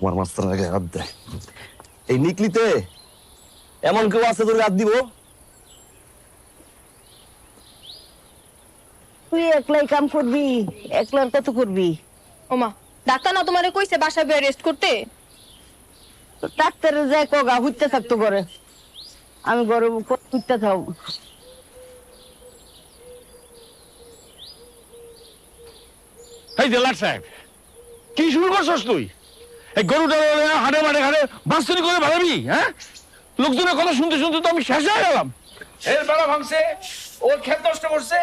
আমার মাস্টার আগে হাত দেয়। এই নিকলিতে এমন কেউ আছে তোর হাত দিব? তুই একলাই কাম করবি, একলার কত করবি? ওমা, ডাক্তার না তোমারে কইছে বাসায় বেড রেস্ট করতে? ডাক্তারের যায় কগা হুইতে থাকতো ঘরে, আমি ঘরে হুইতে থাক। এই জেলার সাহেব, কি শুরু করছস তুই? এই গরুটা হাটে মাঠে ঘাটে বাস্তুনি করে ভাড়াবি? হ্যাঁ, লোকজনের কথা শুনতে শুনতে তো আমি শেষ হয়ে গেলাম। এর বেলা ভাঙছে, ওর ক্ষেত নষ্ট করছে,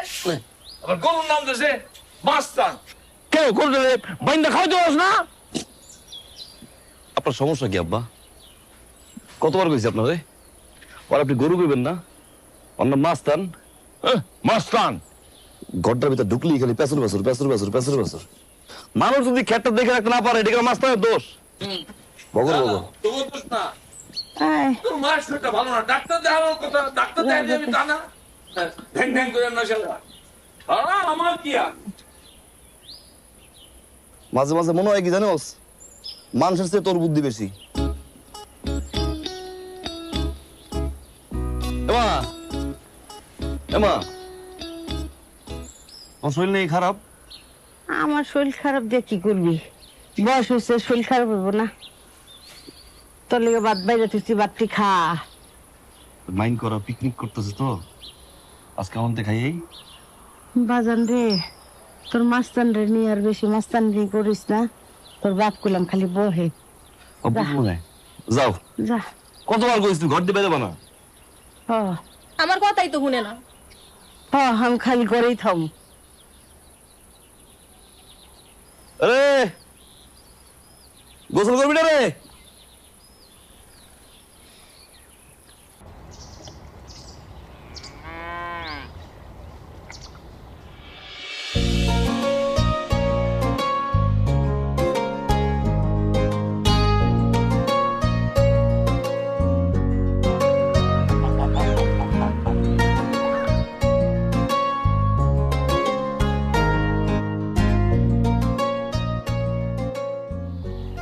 আবার গরুর নাম দিয়েছে মাস্তান। কেন গরুটা বাইন্দা খাওয়াতে পারছ না? আপনার সমস্যা কি আব্বা? কতবার কইছি আপনারে আর আপনি গরু কইবেন না, অন্য মাস্তান। মাস্তান ঘরটার ভিতর ঢুকলি খালি পেছর পেছর পেছর পেছর পেছর পেছর। মানুষ যদি খেতটা দেখে রাখতে না পারে এটা মাস্তানের দোষ। বগর বগর তোমার দোষ না, আয়, তোর মায়ের শরীরটা ভালো না, ডাক্তার দেখানোর কথা, ডাক্তার দেখাই আমি তা না। ঢ্যাং ঢ্যাং করে নশা আমার কি আর? মাঝে মাঝে মনে হয় কি জানোস, মানুষের চেয়ে তোর বুদ্ধি বেশি। এমা এমা, আমার শরীর নেই খারাপ? আমার শরীর খারাপ দিয়ে কি করবি? বয়স হয়েছে, শরীর খারাপ হইব না? তোর লেগে বাদ বাইরে তুই বাদটি খা। মাইন্ড করা পিকনিক করতেছে তো আজকে আমাদের খাইয়েই। বাজান রে, তোর মাস্তান রে নিয়ে আর বেশি মাস্তান রে করিস না। তোর বাপ কইলাম খালি বহে। মনে যাও, যা। কতবার কইছি তুই ঘর দিয়ে বেরোবা না? হ আমার কথাই তো শুনে না। হ, আমি খালি করেই থাম। আরে গোসল করবি না রে?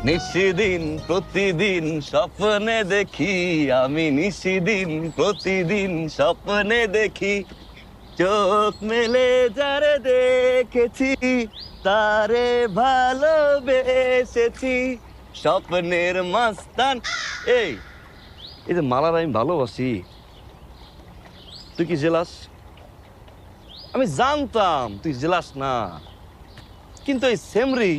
নিশিদিন প্রতিদিন স্বপ্নে দেখি, আমি নিশিদিন প্রতিদিন স্বপ্নে দেখি, চোখ মেলে যারে দেখেছি তারে ভালোবেসেছি, স্বপ্নের মাস্তান। এই এই যে মালার আমি ভালোবাসি, তুই কি জেলাস? আমি জানতাম তুই জেলাস না, কিন্তু এই সেমরি